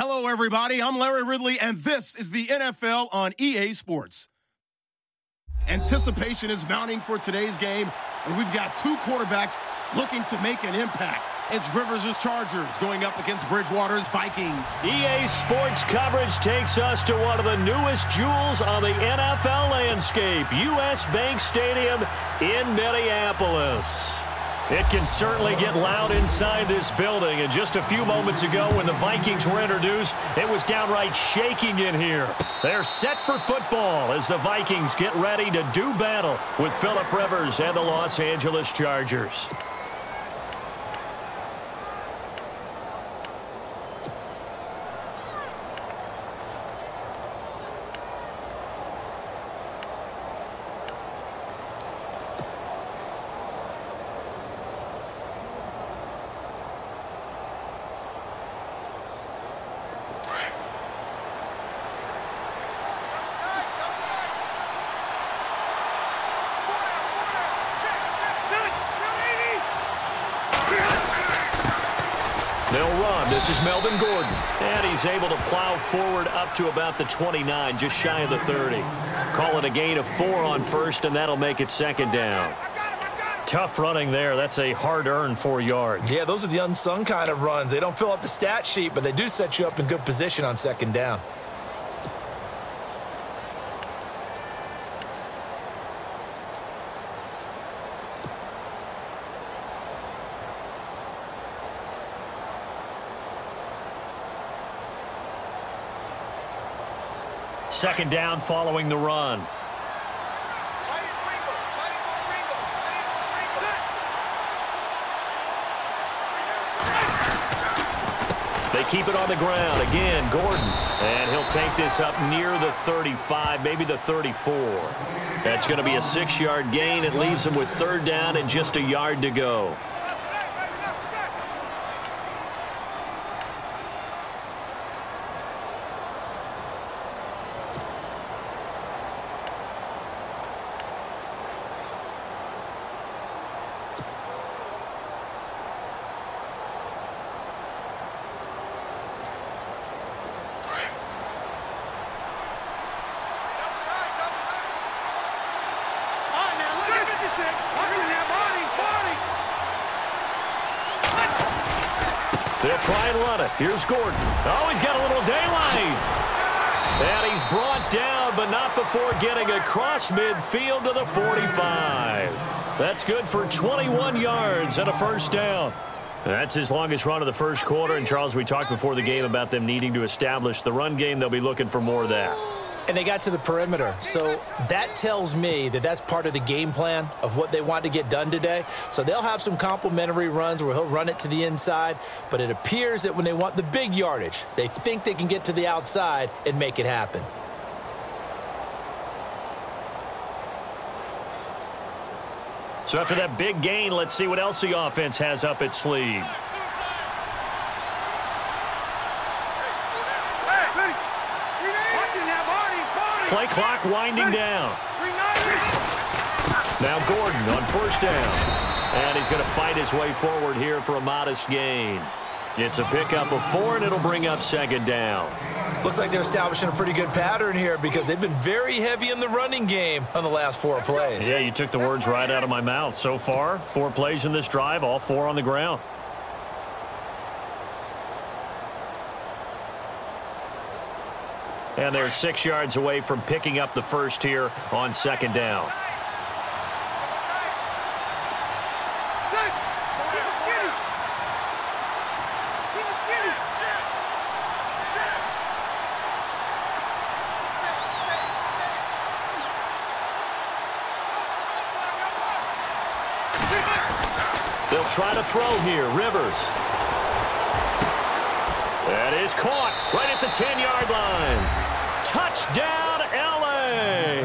Hello, everybody. I'm Larry Ridley, and this is the NFL on EA Sports. Anticipation is mounting for today's game, and we've got two quarterbacks looking to make an impact. It's Rivers' Chargers going up against Bridgewater's Vikings. EA Sports coverage takes us to one of the newest jewels on the NFL landscape, US Bank Stadium in Minneapolis. It can certainly get loud inside this building, and just a few moments ago when the Vikings were introduced, it was downright shaking in here. They're set for football as the Vikings get ready to do battle with Philip Rivers and the Los Angeles Chargers. They'll run. This is Melvin Gordon. And he's able to plow forward up to about the 29, just shy of the 30. Call it a gain of 4 on first, and that'll make it second down. Tough running there. That's a hard-earned 4 yards. Yeah, those are the unsung kind of runs. They don't fill up the stat sheet, but they do set you up in good position on second down. Second down following the run. They keep it on the ground. Again, Gordon. And he'll take this up near the 35, maybe the 34. That's going to be a 6-yard gain. It leaves him with third down and just a yard to go. They'll try and run it. Here's Gordon. Oh, he's got a little daylight. And he's brought down, but not before getting across midfield to the 45. That's good for 21 yards and a first down. That's his longest run of the first quarter. And, Charles, we talked before the game about them needing to establish the run game. They'll be looking for more of that. And they got to the perimeter. So that tells me that that's part of the game plan of what they want to get done today. So they'll have some complementary runs where he'll run it to the inside. But it appears that when they want the big yardage, they think they can get to the outside and make it happen. So after that big gain, let's see what else the offense has up its sleeve. Play clock winding down. Now Gordon on first down. And he's going to fight his way forward here for a modest gain. It's a pickup of 4, and it'll bring up second down. Looks like they're establishing a pretty good pattern here because they've been very heavy in the running game on the last 4 plays. Yeah, you took the words right out of my mouth. So far, 4 plays in this drive, all 4 on the ground. And they're 6 yards away from picking up the first here on second down. They'll try to throw here. Rivers. That is caught right at the 10-yard line. Touchdown, L.A.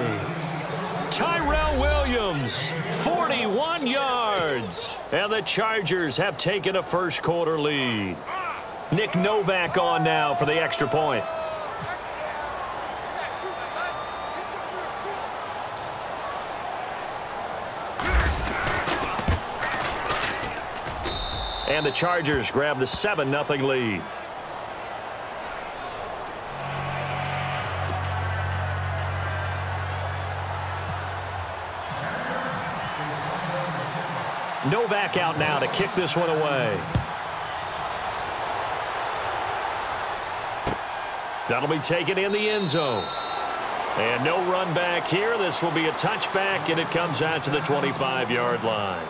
Tyrell Williams, 41 yards. And the Chargers have taken a first quarter lead. Nick Novak on now for the extra point. And the Chargers grab the 7-0 lead. Novak out now to kick this one away. That'll be taken in the end zone. And no run back here. This will be a touchback, and it comes out to the 25-yard line.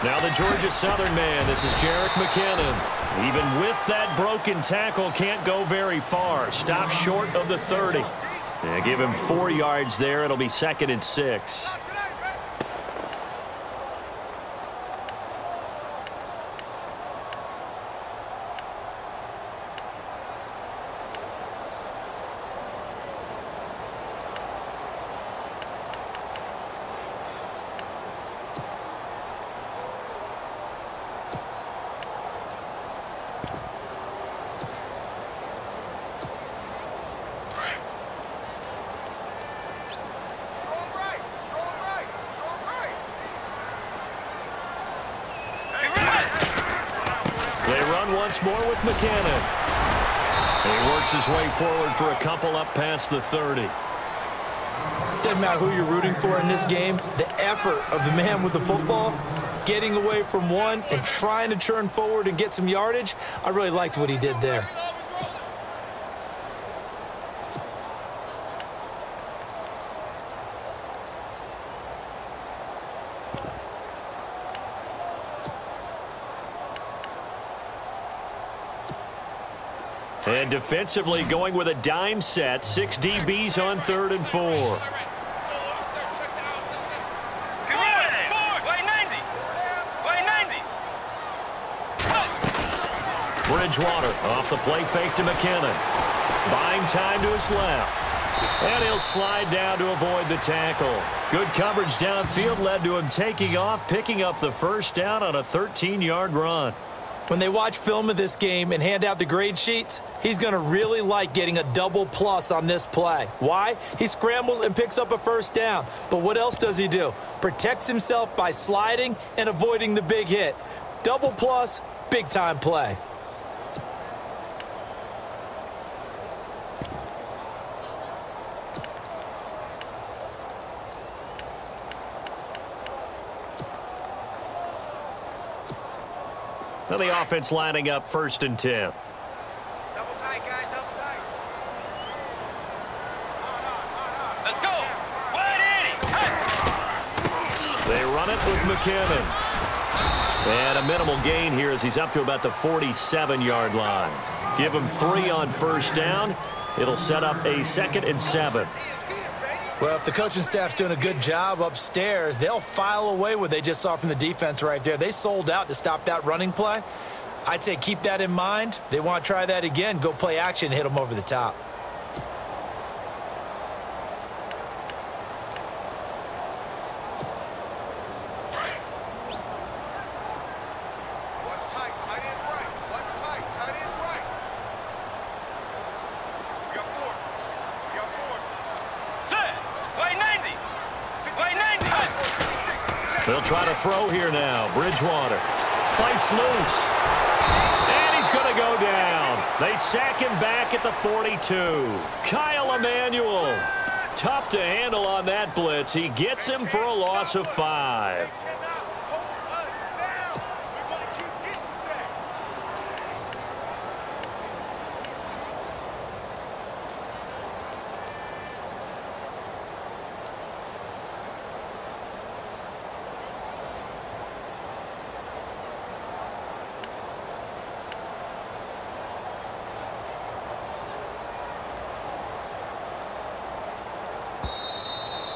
Now the Georgia Southern man, this is Jerick McKinnon. Even with that broken tackle, can't go very far. Stop short of the 30. And give him 4 yards there. It'll be 2nd and 6. Once more with McKinnon. He works his way forward for a couple up past the 30. Doesn't matter who you're rooting for in this game. The effort of the man with the football, getting away from one and trying to turn forward and get some yardage, I really liked what he did there. And defensively going with a dime set. 6 DBs on 3rd and 4. Bridgewater off the play fake to McKinnon. Buying time to his left. And he'll slide down to avoid the tackle. Good coverage downfield led to him taking off, picking up the first down on a 13-yard run. When they watch film of this game and hand out the grade sheets, he's going to really like getting a double plus on this play. Why? He scrambles and picks up a first down. But what else does he do? Protects himself by sliding and avoiding the big hit. Double plus, big-time play. Now the offense lining up 1st and 10. Double tight, guys, double tight. Let's go. They run it with McKinnon. And a minimal gain here as he's up to about the 47-yard line. Give him 3 on first down. It'll set up a 2nd and 7. Well, if the coaching staff's doing a good job upstairs, they'll file away what they just saw from the defense right there. They sold out to stop that running play. I'd say keep that in mind. They want to try that again. Go play action, hit them over the top. What's tight? Tight is right. What's tight? Tight is right. We got 4. We got 4. Set. Way 90. Way 90. They'll try to throw here now. Bridgewater fights loose. And he's going to go down. They sack him back at the 42. Kyle Emanuel. Tough to handle on that blitz. He gets him for a loss of 5.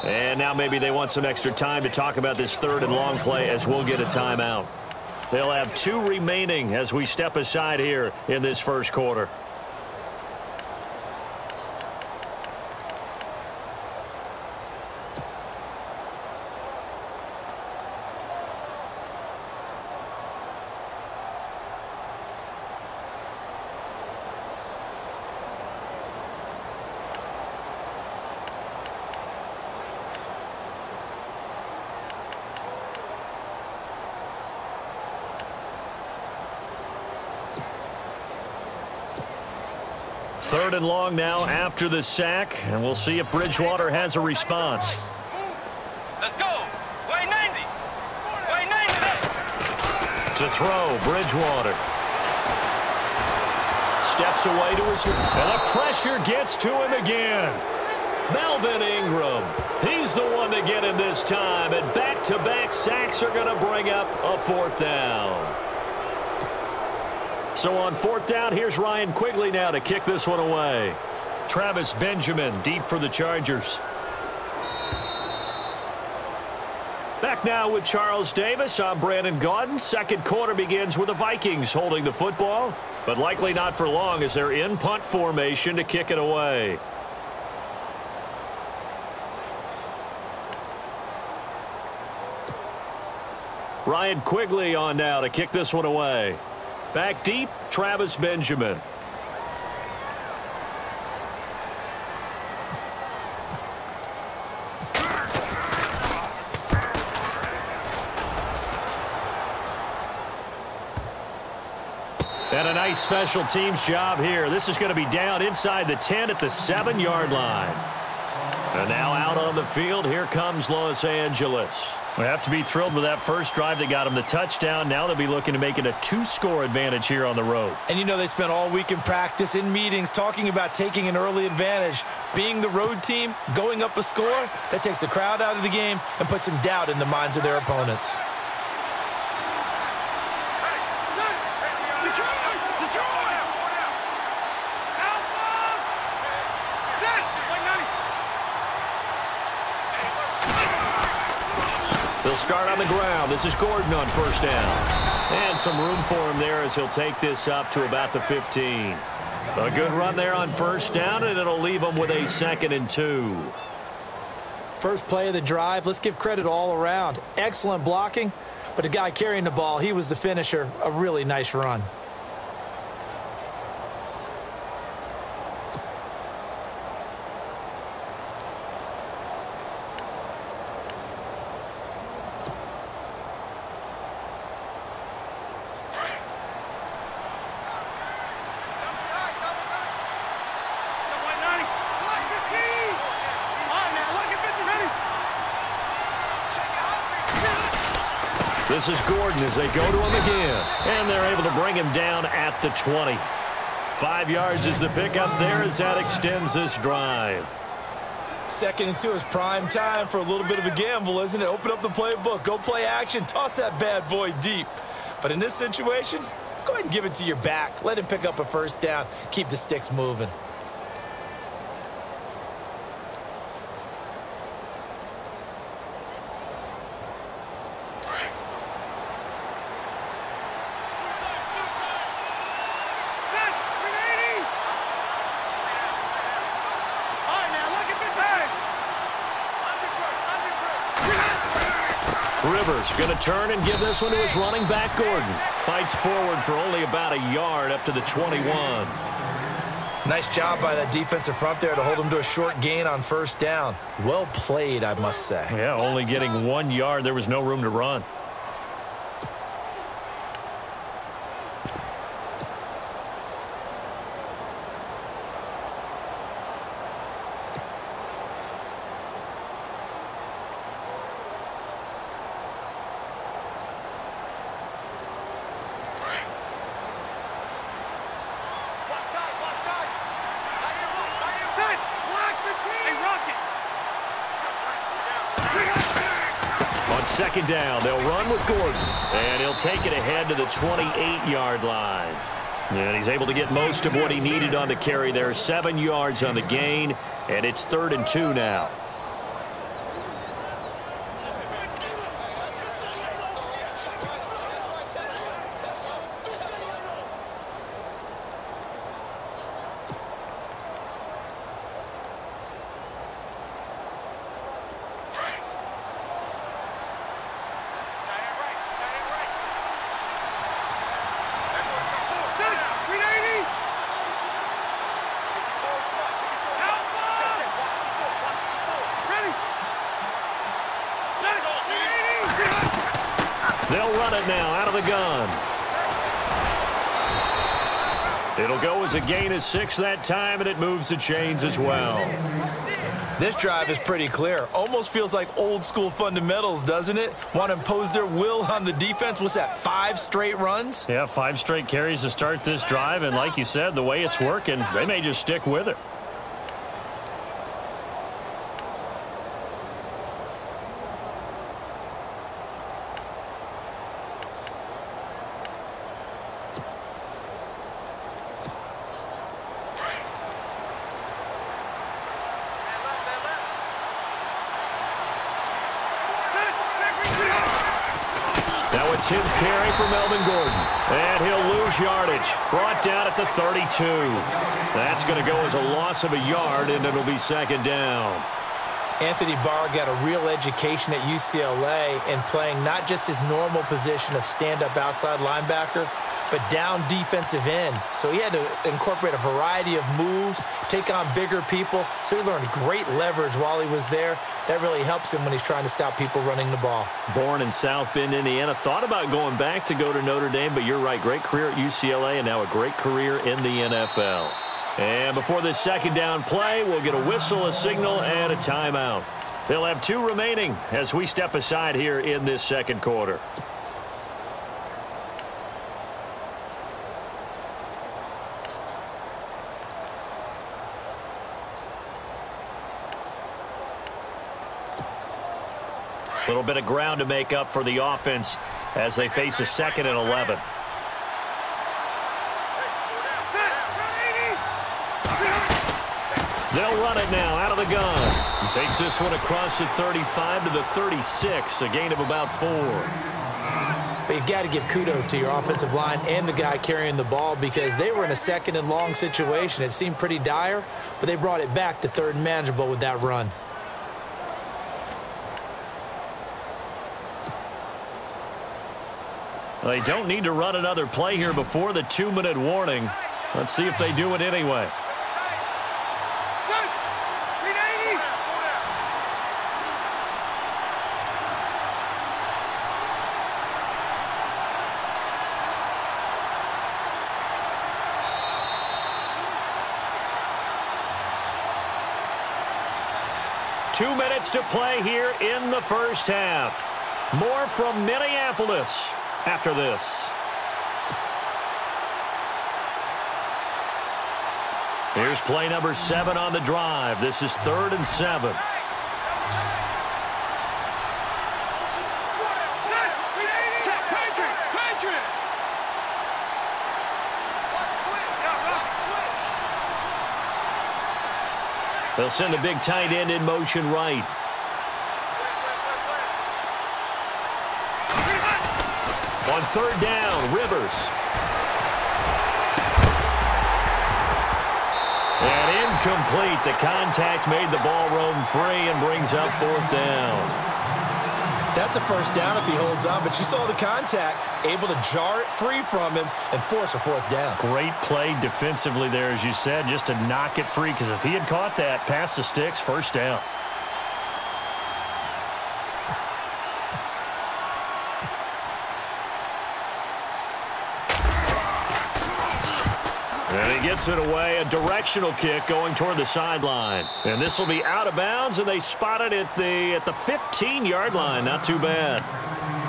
And now maybe they want some extra time to talk about this 3rd and long play as we'll get a timeout. They'll have 2 remaining as we step aside here in this first quarter. 3rd and long now after the sack, and we'll see if Bridgewater has a response. Let's go. Way 90. Way 90. To throw, Bridgewater. Steps away to his left. And the pressure gets to him again. Melvin Ingram. He's the one to get him this time. And back-to-back sacks are going to bring up a 4th down. So on 4th down, here's Ryan Quigley now to kick this one away. Travis Benjamin deep for the Chargers. Back now with Charles Davis. I'm Brandon Gaudin. 2nd quarter begins with the Vikings holding the football, but likely not for long as they're in punt formation to kick it away. Ryan Quigley on now to kick this one away. Back deep, Travis Benjamin. And a nice special teams job here. This is going to be down inside the 10 at the 7-yard line. And now out on the field, here comes Los Angeles. They have to be thrilled with that first drive that got them the touchdown. Now they'll be looking to make it a 2-score advantage here on the road. And you know they spent all week in practice, in meetings, talking about taking an early advantage. Being the road team, going up a score, that takes the crowd out of the game and puts some doubt in the minds of their opponents. They'll start on the ground. This is Gordon on 1st down. And some room for him there as he'll take this up to about the 15. A good run there on 1st down, and it'll leave him with a 2nd and 2. First play of the drive, let's give credit all around. Excellent blocking, but the guy carrying the ball, he was the finisher. A really nice run. This is Gordon as they go to him again. And they're able to bring him down at the 20. 5 yards is the pickup there as that extends this drive. 2nd and 2 is prime time for a little bit of a gamble, isn't it? Open up the playbook, go play action, toss that bad boy deep. But in this situation, go ahead and give it to your back. Let him pick up a 1st down. Keep the sticks moving. Rivers going to turn and give this one to his running back, Gordon. Fights forward for only about a yard up to the 21. Nice job by that defensive front there to hold him to a short gain on 1st down. Well played, I must say. Yeah, only getting 1 yard. There was no room to run. On 2nd down, they'll run with Gordon, and he'll take it ahead to the 28-yard line. And he's able to get most of what he needed on the carry there. 7 yards on the gain, and it's 3rd and 2 now. They'll run it now out of the gun. It'll go as a gain of 6 that time, and it moves the chains as well. This drive is pretty clear. Almost feels like old school fundamentals, doesn't it? Want to impose their will on the defense. What's that, 5 straight runs? Yeah, 5 straight carries to start this drive, and like you said, the way it's working, they may just stick with it. Now a 10th carry for Melvin Gordon. And he'll lose yardage. Brought down at the 32. That's going to go as a loss of a yard, and it'll be 2nd down. Anthony Barr got a real education at UCLA in playing not just his normal position of stand-up outside linebacker, but down defensive end. So he had to incorporate a variety of moves, take on bigger people. So he learned great leverage while he was there. That really helps him when he's trying to stop people running the ball. Born in South Bend, Indiana. Thought about going back to go to Notre Dame, but you're right. Great career at UCLA and now a great career in the NFL. And before this 2nd down play, we'll get a whistle, a signal, and a timeout. They'll have 2 remaining as we step aside here in this 2nd quarter. A little bit of ground to make up for the offense as they face a 2nd and 11. They'll run it now out of the gun. Takes this one across the 35 to the 36, a gain of about 4. But you got to give kudos to your offensive line and the guy carrying the ball because they were in a 2nd and long situation. It seemed pretty dire, but they brought it back to 3rd and manageable with that run. They don't need to run another play here before the 2-minute warning. Let's see if they do it anyway. Two minutes to play here in the 1st half. More from Minneapolis after this. Here's play number 7 on the drive. This is 3rd and 7. They'll send a big tight end in motion right. On 3rd down, Rivers. And incomplete. The contact made the ball roam free and brings up 4th down. That's a 1st down if he holds on, but you saw the contact, able to jar it free from him and force a 4th down. Great play defensively there, as you said, just to knock it free, because if he had caught that, past the sticks, 1st down. And he gets it away, a directional kick going toward the sideline. And this will be out of bounds, and they spot it at the 15-yard line. Not too bad.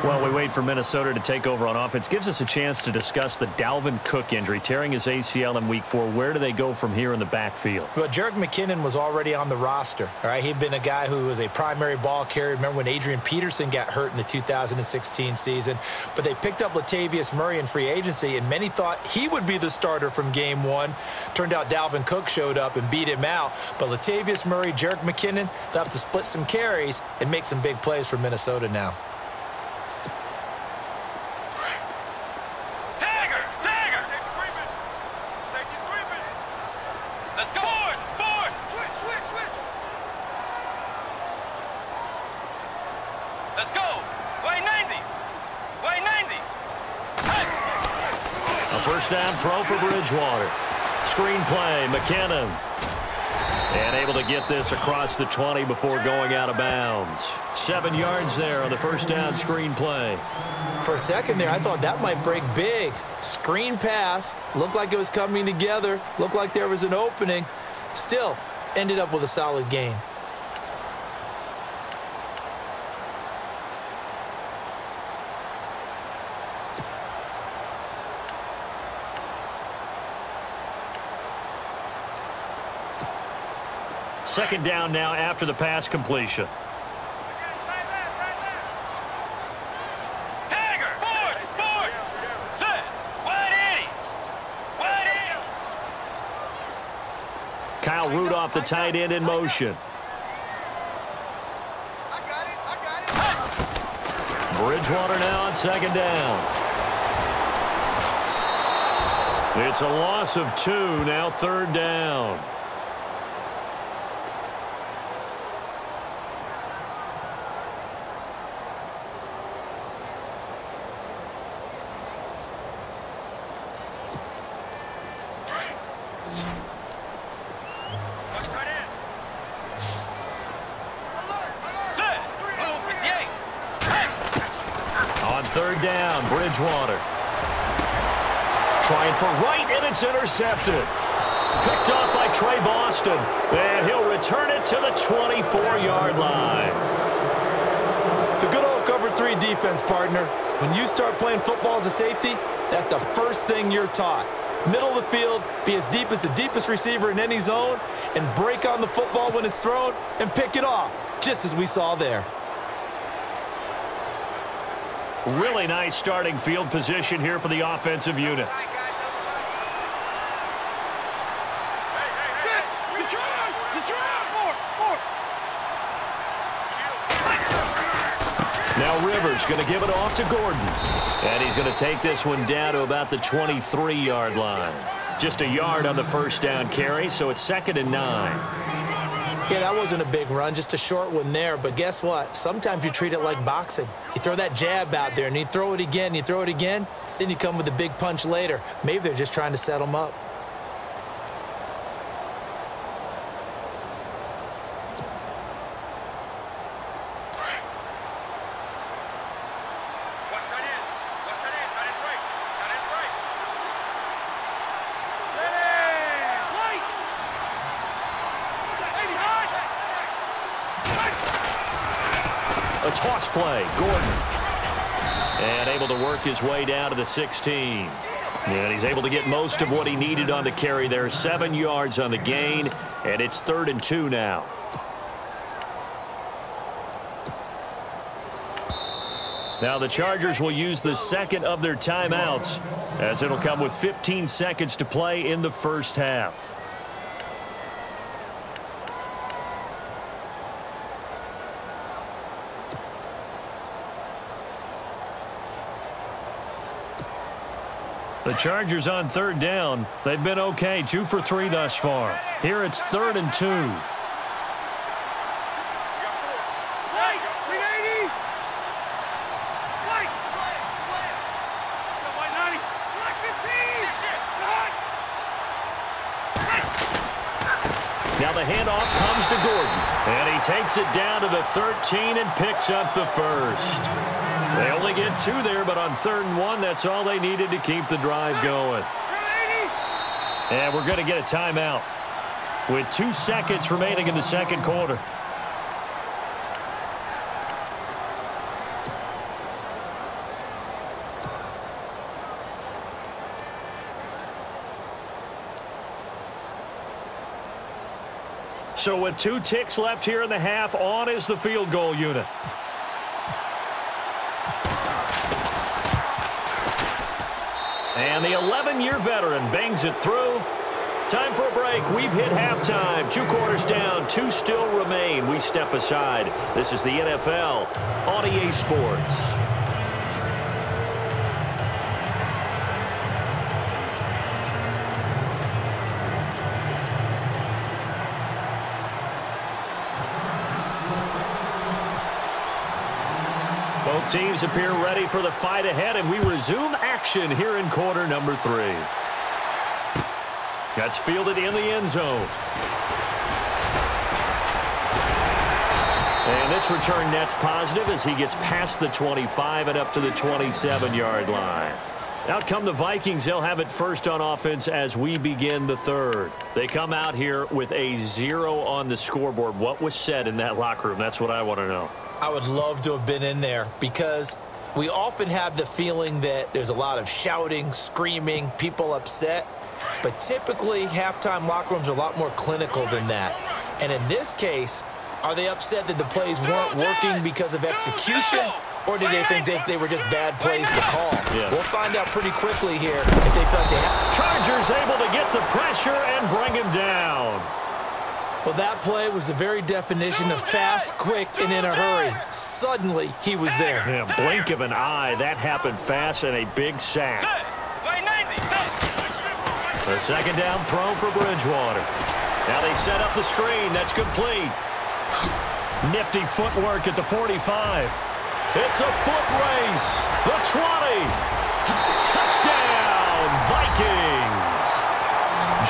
Well, we wait for Minnesota to take over on offense. Gives us a chance to discuss the Dalvin Cook injury, tearing his ACL in Week 4. Where do they go from here in the backfield? Well, Jerick McKinnon was already on the roster. All right, he'd been a guy who was a primary ball carrier. Remember when Adrian Peterson got hurt in the 2016 season? But they picked up Latavius Murray in free agency, and many thought he would be the starter from game 1. Turned out Dalvin Cook showed up and beat him out. But Latavius Murray, Jerick McKinnon, they'll have to split some carries and make some big plays for Minnesota now. First down throw for Bridgewater. Screen play, McKinnon. And able to get this across the 20 before going out of bounds. 7 yards there on the first down screen play. For a second there, I thought that might break big. Screen pass. Looked like it was coming together. Looked like there was an opening. Still, ended up with a solid gain. Second down now after the pass completion. Tiger! Force! Set! Wide 80! Wide 80! Kyle Rudolph, the tight end, in motion. I got it! Bridgewater now on second down. It's a loss of 2, now third down. Third down, Bridgewater. Trying for right, and it's intercepted. Picked off by Trey Boston, and he'll return it to the 24-yard line. The good old cover 3 defense, partner. When you start playing football as a safety, that's the first thing you're taught. Middle of the field, be as deep as the deepest receiver in any zone, and break on the football when it's thrown and pick it off, just as we saw there. Really nice starting field position here for the offensive unit. Now Rivers going to give it off to Gordon. And he's going to take this one down to about the 23-yard line. Just a yard on the first down carry, so it's 2nd and 9. Yeah, that wasn't a big run, just a short one there. But guess what? Sometimes you treat it like boxing. You throw that jab out there, and you throw it again, then you come with a big punch later. Maybe they're just trying to set them up. A toss play, Gordon. And able to work his way down to the 16. And he's able to get most of what he needed on the carry there. 7 yards on the gain, and it's 3rd and 2 now. Now the Chargers will use the second of their timeouts, as it'll come with 15 seconds to play in the first half. The Chargers on third down. They've been okay, 2 for 3 thus far. Here it's 3rd and 2. Now the handoff comes to Gordon, and he takes it down to the 13 and picks up the first. They only get 2 there, but on 3rd and 1, that's all they needed to keep the drive going. And we're going to get a timeout with 2 seconds remaining in the second quarter. So with 2 ticks left here in the half, on is the field goal unit. And the 11-year veteran bangs it through. Time for a break. We've hit halftime. 2 quarters down, 2 still remain. We step aside. This is the NFL on EA Sports. Both teams appear ready for the fight ahead, and we resume action here in quarter number 3. That's fielded in the end zone. And this return net's positive as he gets past the 25 and up to the 27-yard line. Out come the Vikings. They'll have it first on offense as we begin the third. They come out here with a 0 on the scoreboard. What was said in that locker room? That's what I want to know. I would love to have been in there because we often have the feeling that there's a lot of shouting, screaming, people upset. But typically, halftime locker rooms are a lot more clinical than that. And in this case, are they upset that the plays weren't working because of execution? Or did they think they were just bad plays to call? Yeah. We'll find out pretty quickly here if they felt they had. Chargers able to get the pressure and bring him down. Well, that play was the very definition of fast, quick, and in a hurry. Suddenly, he was there. Yeah, blink of an eye. That happened fast and a big sack. The second down throw for Bridgewater. Now they set up the screen. That's complete. Nifty footwork at the 45. It's a foot race. The 20. Touchdown, Vikings.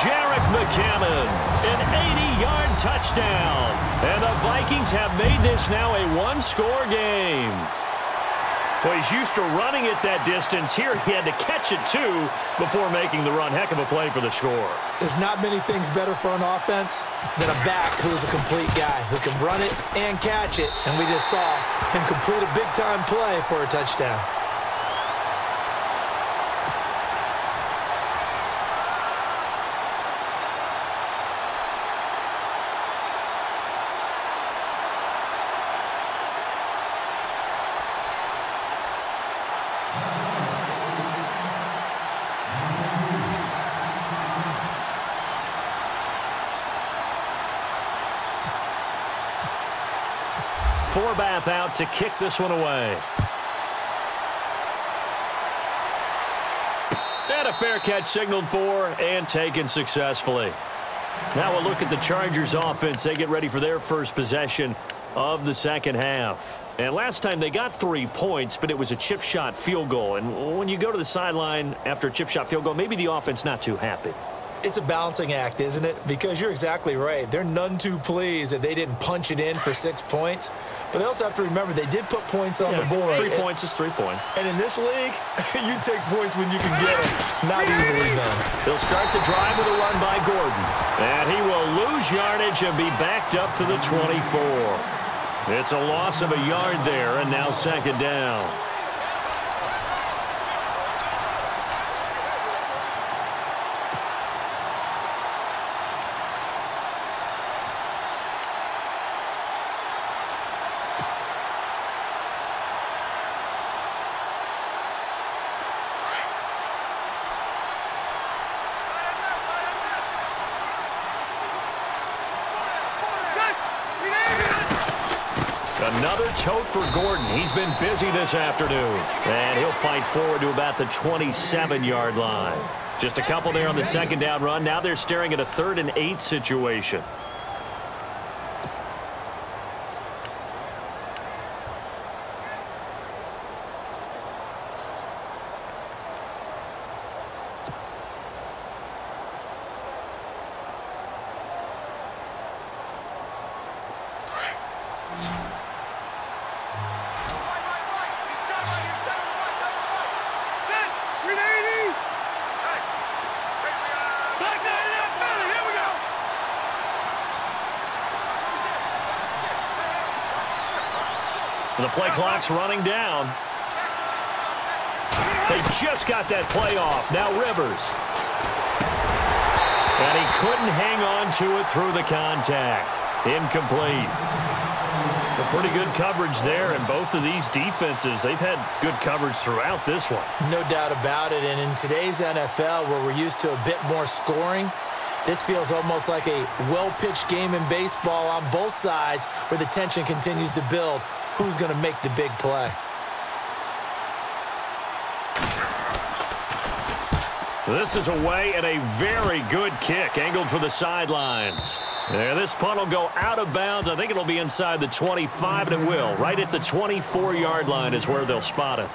Jerick McKinnon, an 80-yard touchdown. And the Vikings have made this now a one-score game. Well, he's used to running it that distance. Here he had to catch it, too, before making the run. Heck of a play for the score. There's not many things better for an offense than a back who's a complete guy who can run it and catch it. And we just saw him complete a big-time play for a touchdown. Forbath out to kick this one away. And a fair catch signaled for and taken successfully. Now we'll look at the Chargers offense. They get ready for their first possession of the second half. And last time they got 3 points, but it was a chip shot field goal. And when you go to the sideline after a chip shot field goal, maybe the offense not too happy. It's a balancing act, isn't it? Because you're exactly right. They're none too pleased that they didn't punch it in for 6 points. But they also have to remember they did put points on the board. 3 points is 3 points. And in this league, you take points when you can get them. Not easily done. They'll start the drive with a run by Gordon. And he will lose yardage and be backed up to the 24. It's a loss of a yard there, and now second down. Another tote for Gordon. He's been busy this afternoon. And he'll fight forward to about the 27-yard line. Just a couple there on the second down run. Now they're staring at a 3rd and 8 situation. The play clock's running down. They just got that play off. Now Rivers. And he couldn't hang on to it through the contact. Incomplete. A pretty good coverage there, and both of these defenses, they've had good coverage throughout this one. No doubt about it, and in today's NFL, where we're used to a bit more scoring, this feels almost like a well-pitched game in baseball on both sides where the tension continues to build. Who's going to make the big play? This is away and a very good kick angled for the sidelines. Yeah, this punt will go out of bounds. I think it'll be inside the 25, and it will. Right at the 24-yard line is where they'll spot it.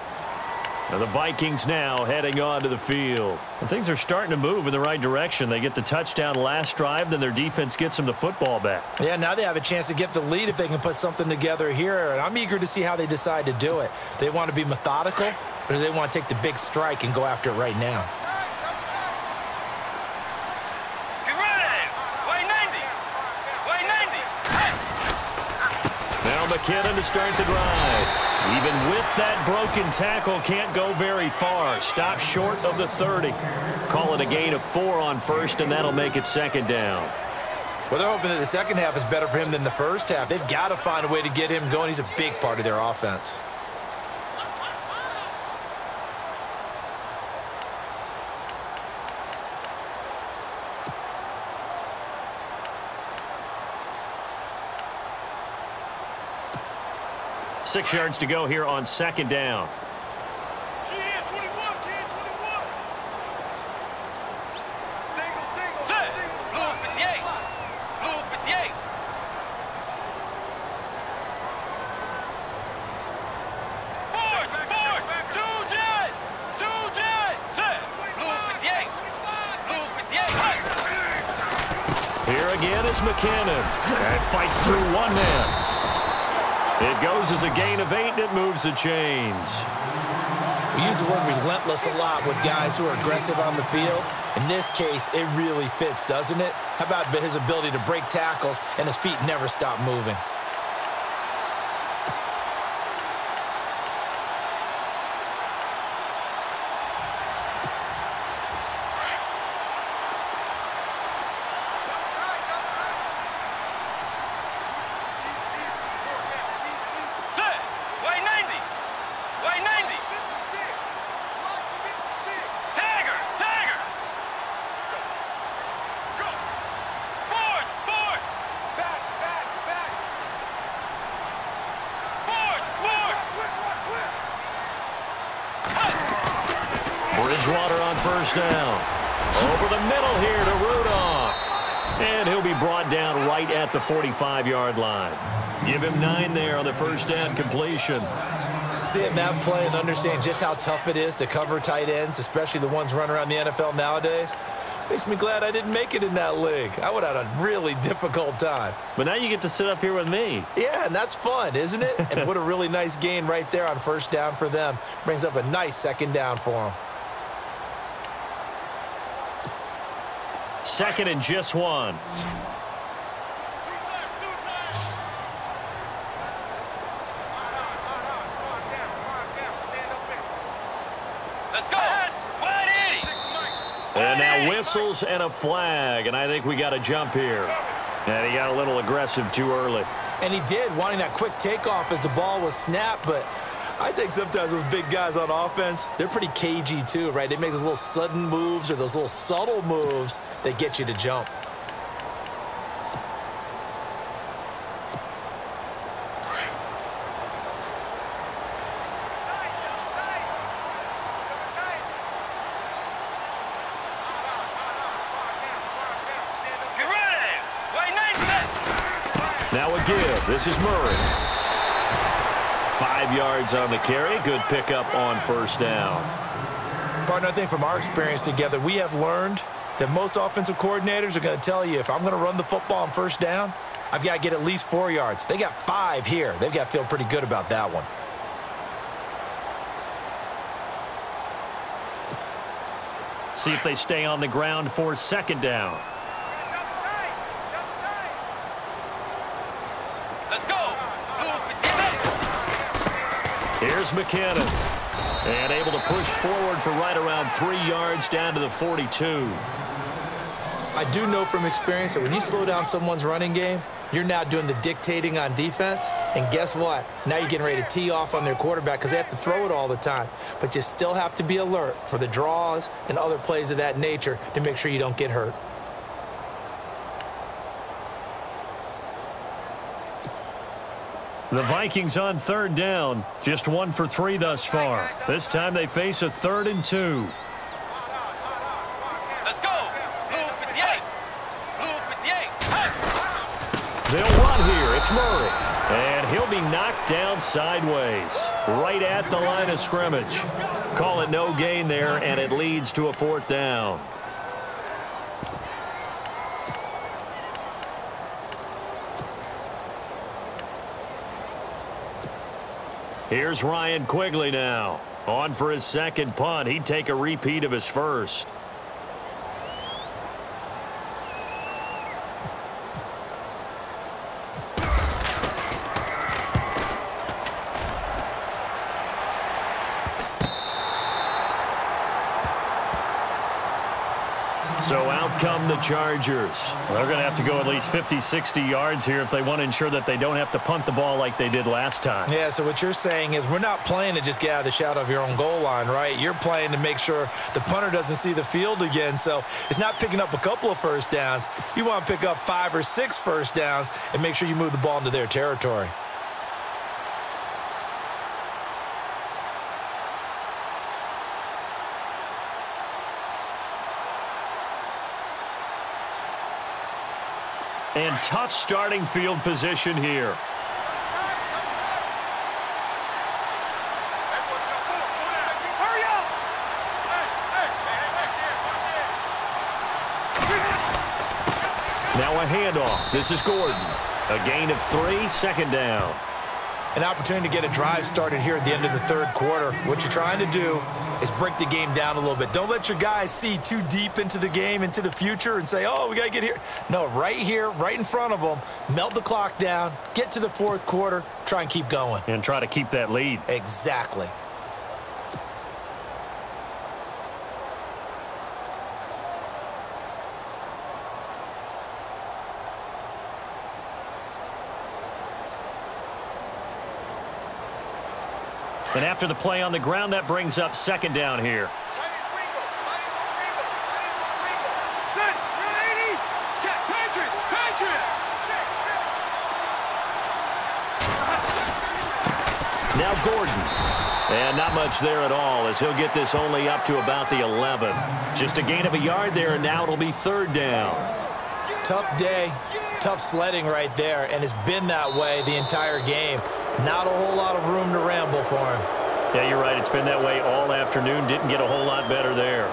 And the Vikings now heading on to the field. And things are starting to move in the right direction. They get the touchdown last drive, then their defense gets them the football back. Yeah, now they have a chance to get the lead if they can put something together here. And I'm eager to see how they decide to do it. Do they want to be methodical, or do they want to take the big strike and go after it right now? Get ready. Way 90. Way 90. Hey. Now McKinnon to start the drive. Even with that broken tackle, can't go very far. Stop short of the 30. Call it a gain of 4 on first, and that'll make it second down. Well, they're hoping that the second half is better for him than the first half. They've got to find a way to get him going. He's a big part of their offense. Six yards to go here on second down. Here again is McKinnon. And fights through one man. It goes as a gain of 8, and it moves the chains. We use the word relentless a lot with guys who are aggressive on the field. In this case, it really fits, doesn't it? How about his ability to break tackles and his feet never stop moving? Bridgewater on first down. Over the middle here to Rudolph. And he'll be brought down right at the 45-yard line. Give him 9 there on the first down completion. Seeing that play and understand just how tough it is to cover tight ends, especially the ones running around the NFL nowadays, makes me glad I didn't make it in that league. I would have had a really difficult time. But now you get to sit up here with me. Yeah, and that's fun, isn't it? And what a really nice gain right there on first down for them. Brings up a nice second down for them. Second and just 1. Let's go. And now whistles and a flag, and I think we got a jump here. And he got a little aggressive too early. And he did, wanting that quick takeoff as the ball was snapped, but I think sometimes those big guys on offense, they're pretty cagey too, right? They make those little sudden moves or those little subtle moves that get you to jump. Now a give. This is Murray. 5 yards on the carry. Good pickup on first down. Partner, I think from our experience together, we have learned that most offensive coordinators are going to tell you if I'm going to run the football on first down, I've got to get at least 4 yards. They got 5 here. They've got to feel pretty good about that one. See if they stay on the ground for second down. Here's McKinnon. And able to push forward for right around 3 yards down to the 42. I do know from experience that when you slow down someone's running game, you're now doing the dictating on defense. And guess what? Now you're getting ready to tee off on their quarterback because they have to throw it all the time. But you still have to be alert for the draws and other plays of that nature to make sure you don't get hurt. The Vikings on third down, just 1 for 3 thus far. This time they face a 3rd and 2. Let's go. Blue 58. Blue 58. Hey. They'll run here. It's Murray. And he'll be knocked down sideways, right at the line of scrimmage. Call it no gain there, and it leads to a 4th down. Here's Ryan Quigley now. On for his second punt. He'd take a repeat of his first. So out come the Chargers. They're going to have to go at least 50, 60 yards here if they want to ensure that they don't have to punt the ball like they did last time. Yeah, so what you're saying is we're not playing to just get out of the shadow of your own goal line, right? You're playing to make sure the punter doesn't see the field again. So it's not picking up a couple of first downs. You want to pick up 5 or 6 first downs and make sure you move the ball into their territory. And tough starting field position here. Hurry up! Now a handoff. This is Gordon. A gain of 3, 2nd down. An opportunity to get a drive started here at the end of the 3rd quarter. What you're trying to do is break the game down a little bit. Don't let your guys see too deep into the game, into the future, and say, oh, we got to get here. No, right here, right in front of them, melt the clock down, get to the 4th quarter, try and keep going. And try to keep that lead. Exactly. And after the play on the ground, that brings up 2nd down here. Now Gordon. And not much there at all as he'll get this only up to about the 11. Just a gain of a yard there, and now it'll be 3rd down. Tough day, tough sledding right there, and it's been that way the entire game. Not a whole lot of room to ramble for him. Yeah, you're right. It's been that way all afternoon. Didn't get a whole lot better there.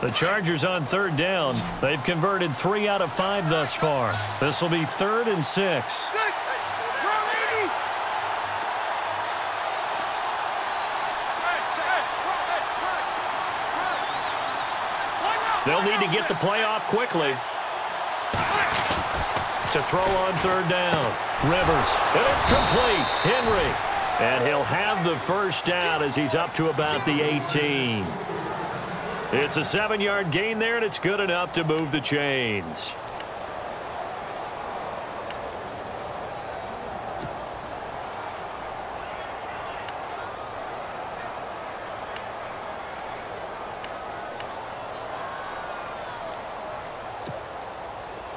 The Chargers on 3rd down. They've converted 3 out of 5 thus far. This will be 3rd and 6. They'll need to get the play off quickly. To throw on 3rd down. Rivers. And it's complete. Henry. And he'll have the first down as he's up to about the 18. It's a 7-yard gain there, and it's good enough to move the chains.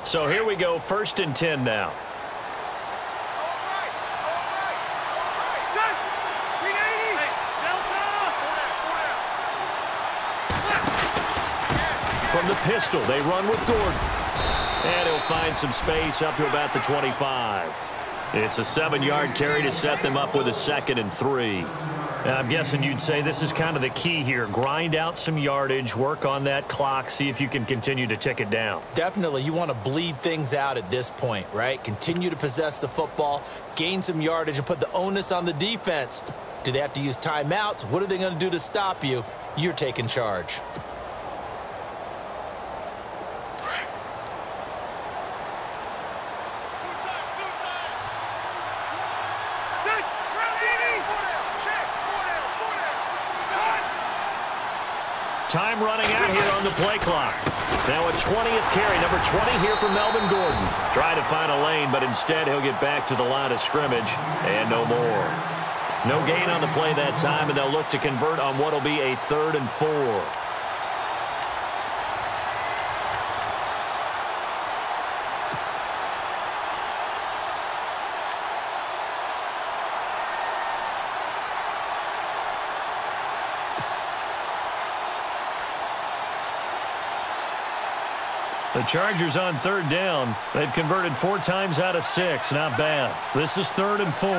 So here we go, 1st and 10 now. From the pistol, they run with Gordon. And he'll find some space up to about the 25. It's a 7-yard carry to set them up with a 2nd and 3. And I'm guessing you'd say this is kind of the key here. Grind out some yardage, work on that clock, see if you can continue to tick it down. Definitely, you want to bleed things out at this point, right? Continue to possess the football, gain some yardage, and put the onus on the defense. Do they have to use timeouts? What are they going to do to stop you? You're taking charge. Time running out here on the play clock. Now a 20th carry, number 20 here for Melvin Gordon. Trying to find a lane, but instead he'll get back to the line of scrimmage and no more. No gain on the play that time, and they'll look to convert on what will be a 3rd and 4. The Chargers on third down. They've converted 4 times out of 6. Not bad. This is 3rd and 4.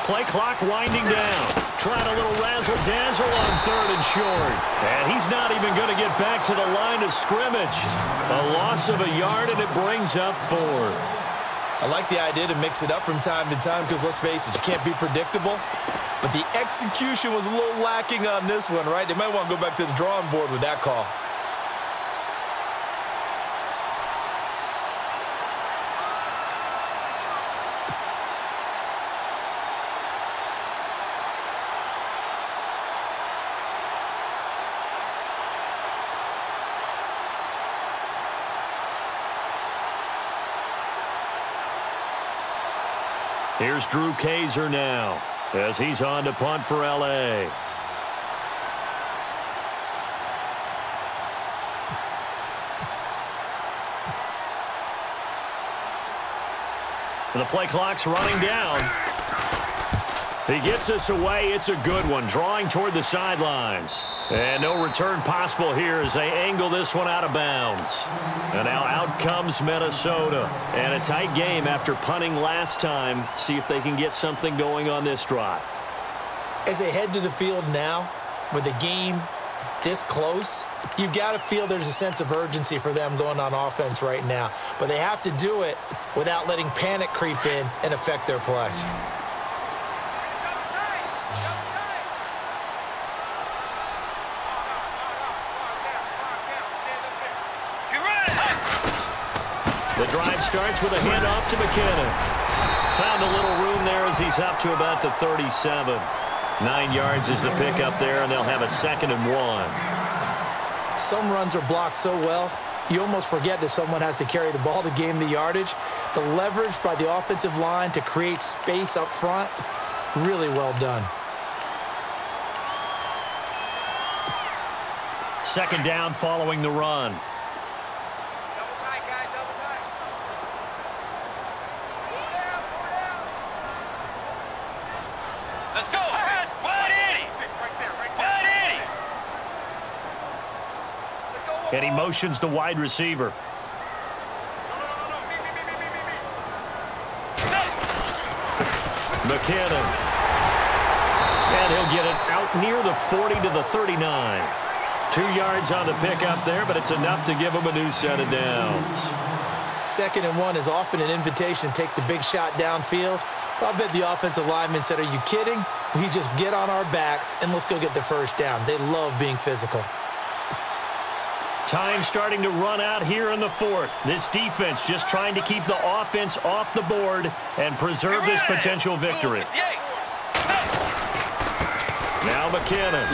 Play clock winding down. Trying a little razzle-dazzle on 3rd and short. And he's not even going to get back to the line of scrimmage. A loss of a yard, and it brings up 4th. I like the idea to mix it up from time to time because, let's face it, you can't be predictable. But the execution was a little lacking on this one, right? They might want to go back to the drawing board with that call. Here's Drew Kaiser now as he's on to punt for L.A. The play clock's running down. He gets us away. It's a good one, drawing toward the sidelines. And no return possible here as they angle this one out of bounds. And now out comes Minnesota. And a tight game after punting last time. See if they can get something going on this drive. As they head to the field now, with the game this close, you've got to feel there's a sense of urgency for them going on offense right now. But they have to do it without letting panic creep in and affect their play. The drive starts with a handoff to McKinnon. Found a little room there as he's up to about the 37. 9 yards is the pickup there, and they'll have a 2nd and 1. Some runs are blocked so well, you almost forget that someone has to carry the ball to gain the yardage. The leverage by the offensive line to create space up front, really well done. 2nd down following the run. And he motions the wide receiver. McKinnon. And he'll get it out near the 40 to the 39. 2 yards on the pickup there, but it's enough to give him a new set of downs. 2nd and 1 is often an invitation to take the big shot downfield. I bet the offensive lineman said, "Are you kidding? We just get on our backs and let's go get the first down." They love being physical. Time starting to run out here in the 4th. This defense just trying to keep the offense off the board and preserve this potential victory. Now McKinnon.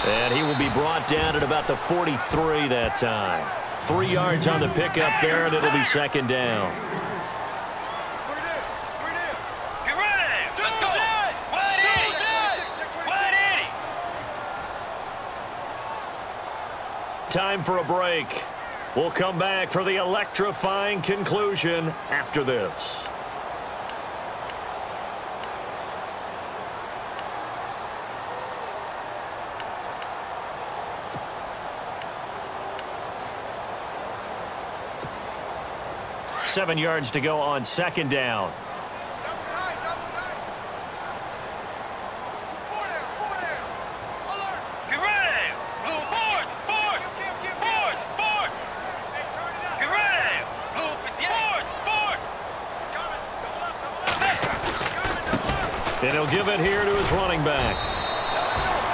And he will be brought down at about the 43 that time. 3 yards on the pickup there, and it'll be 2nd down. Time for a break. We'll come back for the electrifying conclusion after this. Seven yards to go on 2nd down. And he'll give it here to his running back.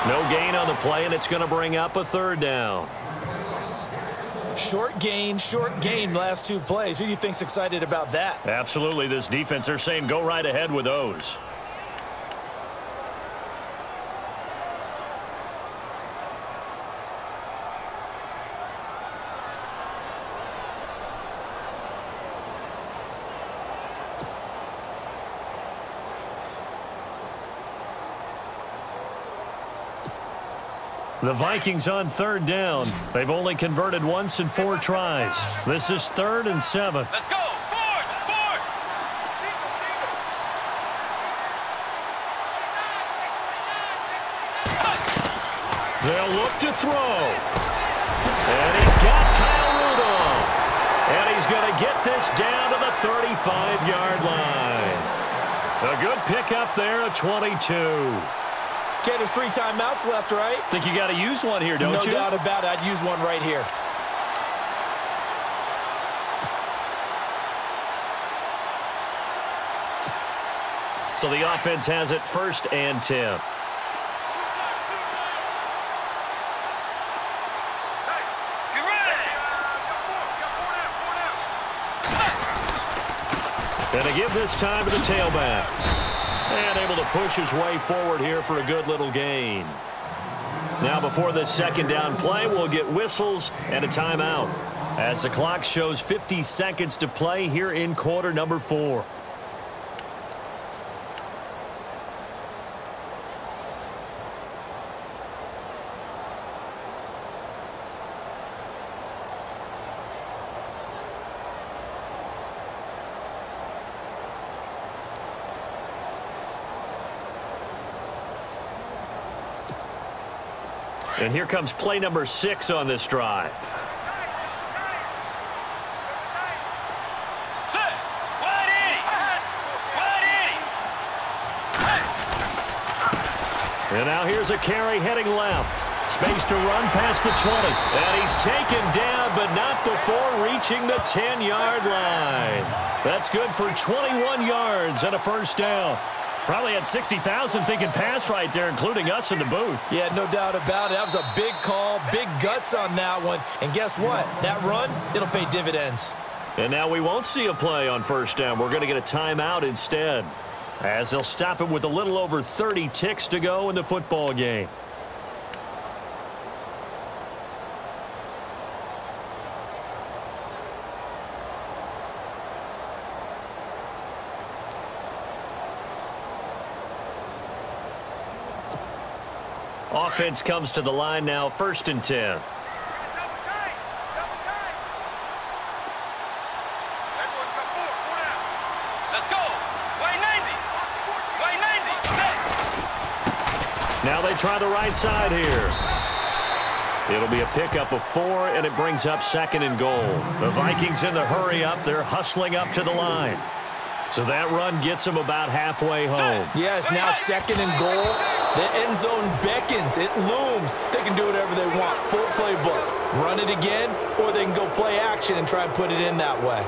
No gain on the play, and it's going to bring up a 3rd down. Short gain, last 2 plays. Who do you think's excited about that? Absolutely. This defense, they're saying go right ahead with those. The Vikings on 3rd down. They've only converted once in 4 tries. This is 3rd and 7. Let's go. Force. They'll look to throw. And he's got Kyle Rudolph. And he's going to get this down to the 35-yard line. A good pickup there at 22. Okay, there's 3 timeouts left, right? Think you got to use one here, don't you? No doubt about it. I'd use one right here. So the offense has it 1st and 10. And to give this time to the tailback. And able to push his way forward here for a good little gain. Now before this 2nd down play, we'll get whistles and a timeout. As the clock shows 50 seconds to play here in quarter number 4. And here comes play number 6 on this drive. And now here's a carry heading left. Space to run past the 20. And he's taken down, but not before reaching the 10-yard line. That's good for 21 yards and a 1st down. Probably had 60,000 thinking pass right there, including us in the booth. Yeah, no doubt about it. That was a big call, big guts on that one. And guess what? That run, it'll pay dividends. And now we won't see a play on 1st down. We're going to get a timeout instead, as they'll stop it with a little over 30 ticks to go in the football game. Offense comes to the line now, 1st and 10. Now they try the right side here. It'll be a pickup of 4, and it brings up 2nd and goal. The Vikings in the hurry up. They're hustling up to the line. So that run gets them about halfway home. Yes, now 2nd and goal. The end zone beckons. It looms. They can do whatever they want. Full playbook. Run it again, or they can go play action and try and put it in that way.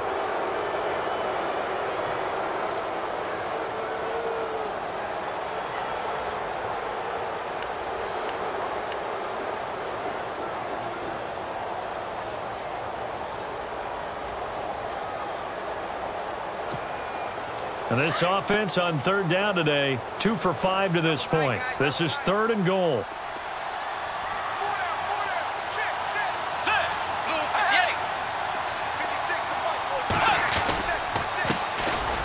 And this offense on 3rd down today, 2 for 5 to this point. This is 3rd and goal.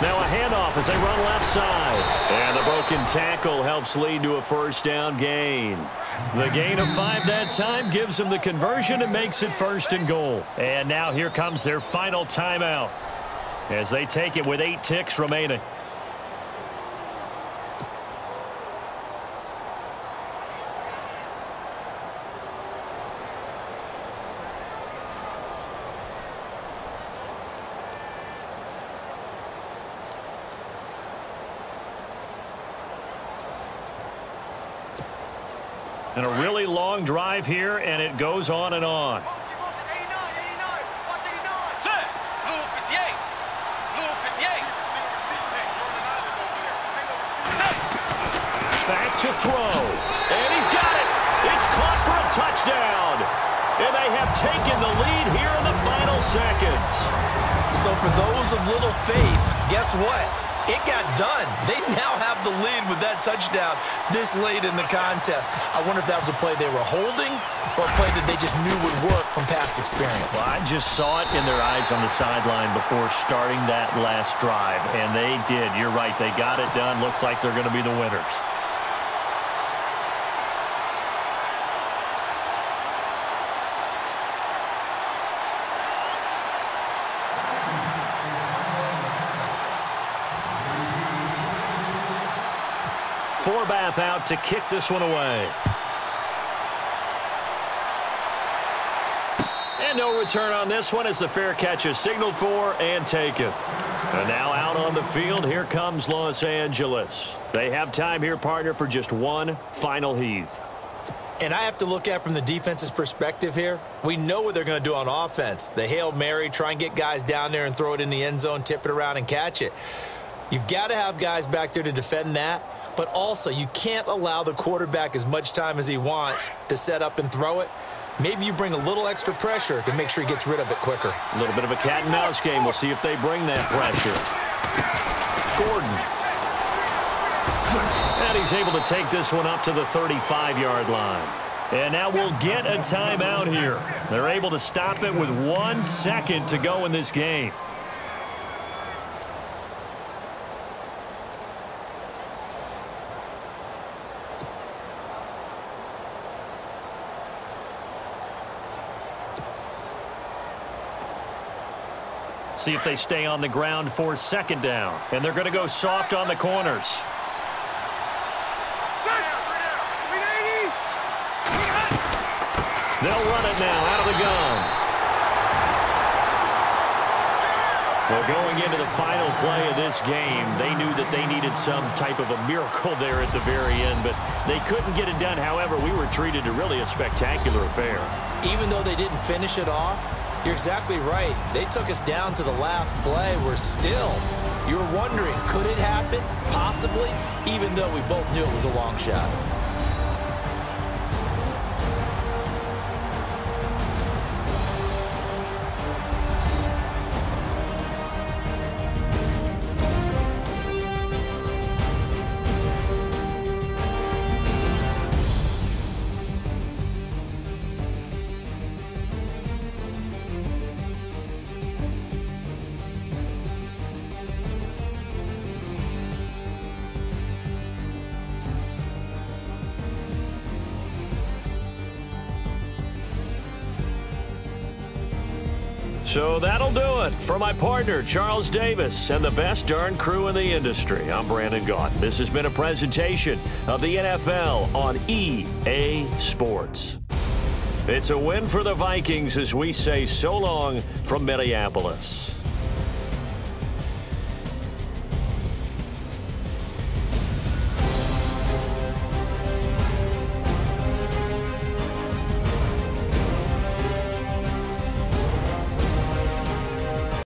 Now a handoff as they run left side. And the broken tackle helps lead to a 1st down gain. The gain of 5 that time gives them the conversion and makes it 1st and goal. And now here comes their final timeout, as they take it with 8 ticks remaining. And a really long drive here, and it goes on and on. Back to throw. And he's got it. It's caught for a touchdown. And they have taken the lead here in the final seconds. So for those of little faith, guess what? It got done. They now have the lead with that touchdown this late in the contest. I wonder if that was a play they were holding or a play that they just knew would work from past experience. Well, I just saw it in their eyes on the sideline before starting that last drive, and they did. You're right. They got it done. Looks like they're going to be the winners. Forbath out to kick this one away. no return on this one as the fair catch is signaled for and taken. And now out on the field, here comes Los Angeles. They have time here, partner, for just one final heave. And I have to look at it from the defense's perspective here. We know what they're going to do on offense. The Hail Mary, try and get guys down there and throw it in the end zone, tip it around and catch it. You've got to have guys back there to defend that. But also, you can't allow the quarterback as much time as he wants to set up and throw it. Maybe you bring a little extra pressure to make sure he gets rid of it quicker. A little bit of a cat and mouse game. We'll see if they bring that pressure. Gordon. And he's able to take this one up to the 35-yard line. And now we'll get a timeout here. They're able to stop it with 1 second to go in this game. See if they stay on the ground for second down. And they're going to go soft on the corners. They'll run it now out of the gun. Well, going into the final play of this game, they knew that they needed some type of a miracle there at the very end, but they couldn't get it done. However, we were treated to really a spectacular affair. Even though they didn't finish it off, you're exactly right. They took us down to the last play. You were wondering, could it happen? Possibly, even though we both knew it was a long shot. So that'll do it for my partner, Charles Davis, and the best darn crew in the industry. I'm Brandon Gaudin. This has been a presentation of the NFL on EA Sports. It's a win for the Vikings as we say so long from Minneapolis.